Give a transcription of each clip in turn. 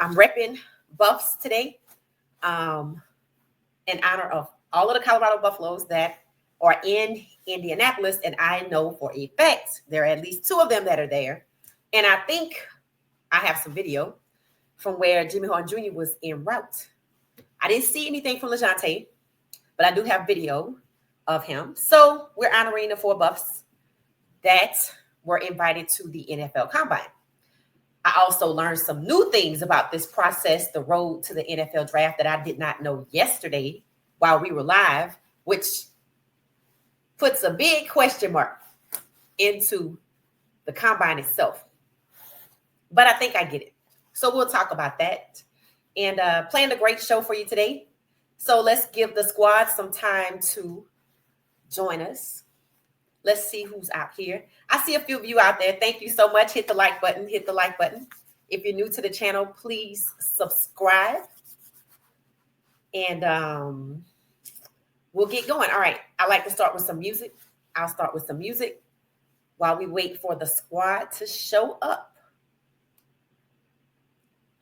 I'm repping Buffs today in honor of all of the Colorado Buffaloes that are in Indianapolis. And I know for a fact there are at least two of them that are there. And I think I have some video from where Jimmy Horn Jr. was en route. I didn't see anything from LaJohntay, but I do have video of him. So we're honoring the four Buffs that were invited to the NFL Combine. I also learned some new things about this process, the road to the NFL draft, that I did not know yesterday while we were live, which puts a big question mark into the Combine itself. But I think I get it. So we'll talk about that and planned a great show for you today. So let's give the squad some time to join us. Let's see who's out here. I see a few of you out there. Thank you so much. Hit the like button. Hit the like button. If you're new to the channel, please subscribe. And we'll get going. All right. I like to start with some music. I'll start with some music while we wait for the squad to show up.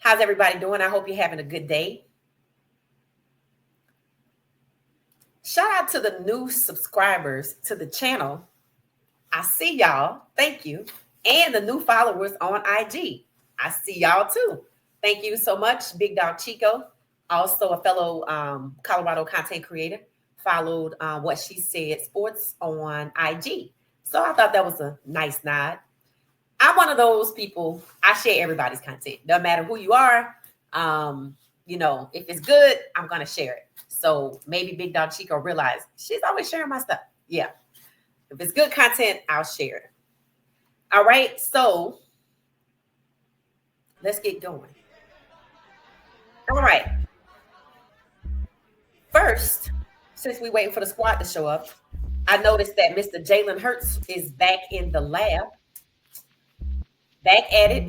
How's everybody doing? I hope you're having a good day. Shout out to the new subscribers to the channel. I see y'all. Thank you. And the new followers on IG. I see y'all too. Thank you so much. Big Dog Chico, also a fellow Colorado content creator, followed What She Said Sports on IG. So I thought that was a nice nod. I'm one of those people, I share everybody's content. No matter who you are, if it's good, I'm going to share it. So maybe Big Dog Chico realized she's always sharing my stuff. Yeah. If it's good content, I'll share it. All right. So let's get going. All right. First, since we're waiting for the squad to show up, I noticed that Mr. Jalen Hurts is back in the lab. Back at it.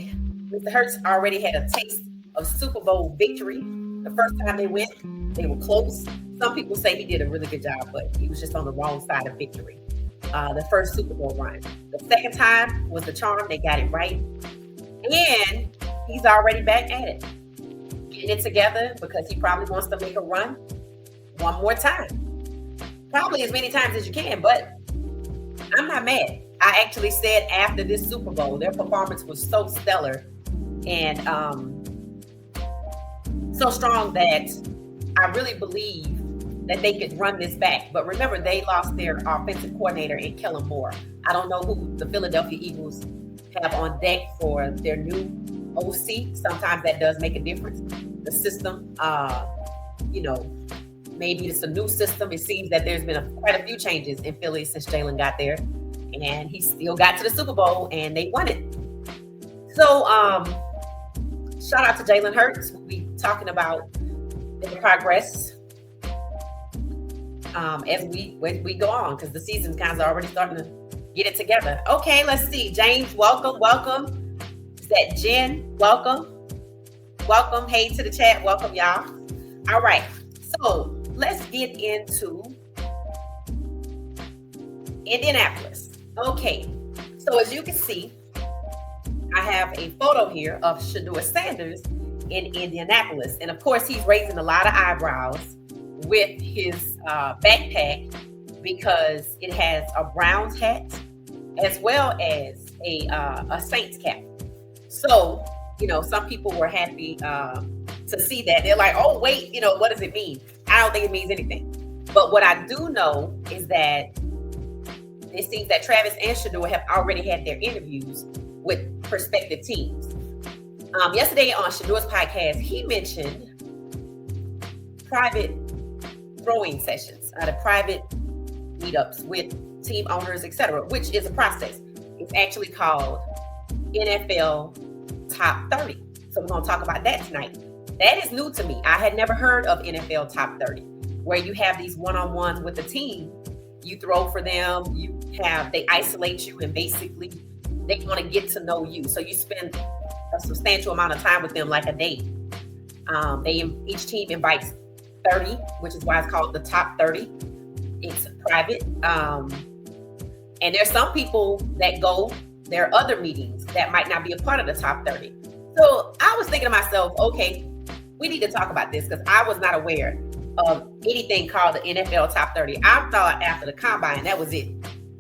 Mr. Hurts already had a taste of Super Bowl victory. The first time they went, they were close. Some people say he did a really good job, but he was just on the wrong side of victory. The first Super Bowl run. The second time was the charm. They got it right. And he's already back at it. Getting it together because he probably wants to make a run one more time. Probably as many times as you can, but I'm not mad. I actually said after this Super Bowl, their performance was so stellar and so strong that I really believe that they could run this back. But remember, they lost their offensive coordinator in Kellen Moore. I don't know who the Philadelphia Eagles have on deck for their new OC. Sometimes that does make a difference. The system, maybe it's a new system. It seems that there's been quite a few changes in Philly since Jalen got there. And he still got to the Super Bowl and they won it. So shout out to Jalen Hurts. We'll be talking about the progress as we go on, because the season's kind of already starting to get it together. Okay, let's see. James, welcome. Is that Jen? Welcome. Hey to the chat. Welcome, y'all. All right. So let's get into Indianapolis. Okay. So as you can see, I have a photo here of Shedeur Sanders in Indianapolis. And of course, he's raising a lot of eyebrows with his backpack because it has a Browns hat as well as a Saints cap. So, some people were happy to see that. They're like, oh, wait, what does it mean? I don't think it means anything. But what I do know is that it seems that Travis and Sheduer have already had their interviews with prospective teams. Yesterday on Sheduer's podcast, he mentioned private throwing sessions, the private meetups with team owners, etc., which is a process. It's actually called NFL Top 30. So we're going to talk about that tonight. That is new to me. I had never heard of NFL Top 30, where you have these one-on-ones with the team. You throw for them. They isolate you, and basically they want to get to know you. So you spend a substantial amount of time with them, like a day. Each team invites 30, which is why it's called the Top 30. It's private. And there's some people that go. There are other meetings that might not be a part of the Top 30. So I was thinking to myself, okay, we need to talk about this because I was not aware of anything called the NFL Top 30. I thought after the combine, that was it.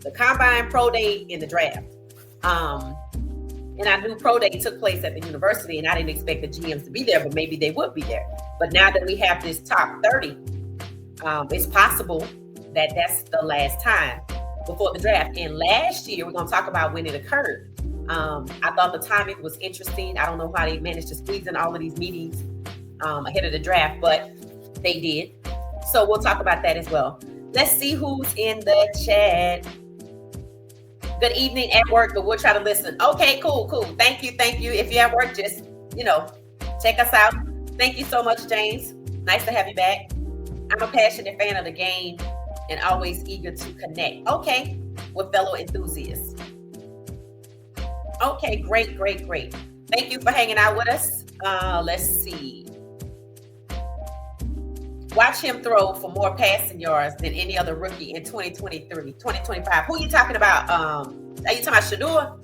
The combine, pro day, and the draft. And I knew pro day took place at the university, and I didn't expect the GMs to be there, but maybe they would be there. But now that we have this top 30, it's possible that that's the last time before the draft. And last year, we're going to talk about when it occurred. I thought the timing was interesting. I don't know how they managed to squeeze in all of these meetings ahead of the draft, but they did. So we'll talk about that as well. Let's see who's in the chat. Good evening at work, but we'll try to listen. Okay, cool. Thank you. If you're at work, just, check us out. Thank you so much, James. Nice to have you back. I'm a passionate fan of the game and always eager to connect. Okay, with fellow enthusiasts. Okay, great. Thank you for hanging out with us. Let's see. Watch him throw for more passing yards than any other rookie in 2023, 2025. Who are you talking about? Are you talking about Sheduer?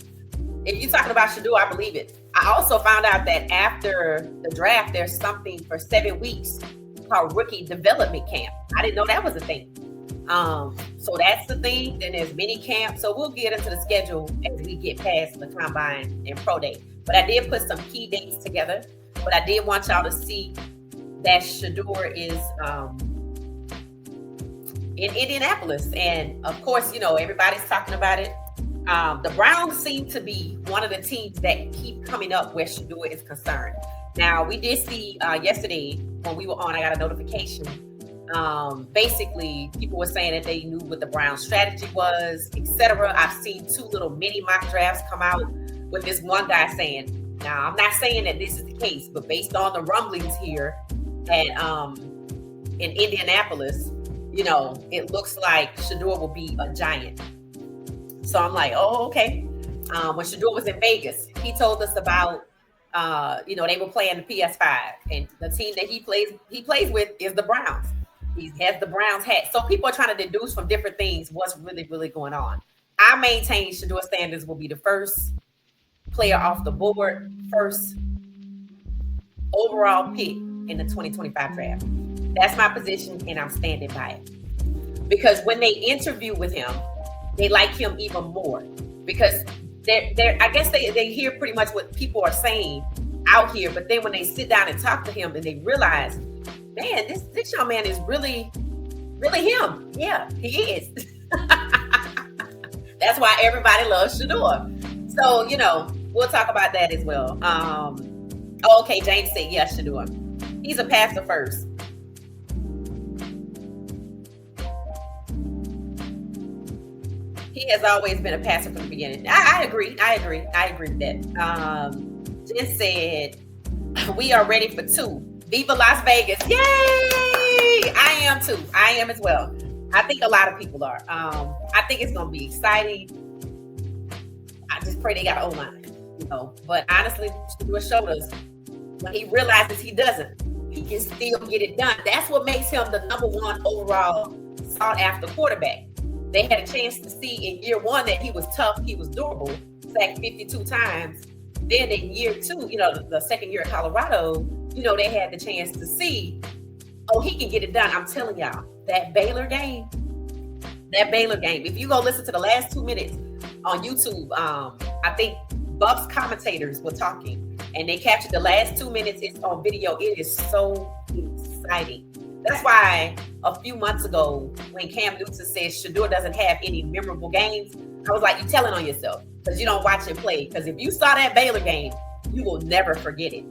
If you're talking about Sheduer, I believe it. I also found out that after the draft, there's something for 7 weeks called rookie development camp. I didn't know that was a thing. So that's the thing. Then there's mini camp. So we'll get into the schedule as we get past the combine and pro day. But I did put some key dates together. But I did want y'all to see that Sheduer is in Indianapolis. And of course, everybody's talking about it. The Browns seem to be one of the teams that keep coming up where Sheduer is concerned. Now, we did see yesterday when we were on, I got a notification. Basically, people were saying that they knew what the Browns' strategy was, etc. I've seen 2 little mini mock drafts come out with this one guy saying, now, I'm not saying that this is the case, but based on the rumblings here at in Indianapolis, it looks like Sheduer will be a giant. So I'm like, oh, okay. When Sheduer was in Vegas, he told us about, they were playing the PS5, and the team that he plays with is the Browns. He has the Browns hat. So people are trying to deduce from different things what's really, really going on. I maintain Shedeur Sanders will be the first player off the board, first overall pick in the 2025 draft. That's my position, and I'm standing by it. Because when they interview with him, they like him even more. Because I guess they hear pretty much what people are saying out here, but then when they sit down and talk to him and they realize, man, this young man is really, really him. Yeah, he is. That's why everybody loves Sheduer. So, we'll talk about that as well. Okay, James said, yes, Sheduer. He's a passer first. He has always been a passer from the beginning. I agree with that. Jen said, we are ready for 2. Viva Las Vegas. Yay! I am too. I am as well. I think a lot of people are. I think it's going to be exciting. I just pray they got an O-line, But honestly, Sheduer showed us when he realizes he doesn't, he can still get it done. That's what makes him the number 1 overall sought-after quarterback. They had a chance to see in year 1 that he was tough, he was durable, sacked 52 times. Then in year 2, the second year at Colorado, they had the chance to see, he can get it done. I'm telling y'all, that Baylor game, if you go listen to the last 2 minutes on YouTube, I think Buff's commentators were talking and they captured the last 2 minutes. It's on video. It is so exciting. That's why a few months ago, when Cam Newton said Sheduer doesn't have any memorable games, I was like, you're telling on yourself because you don't watch him play. Because if you saw that Baylor game, you will never forget it.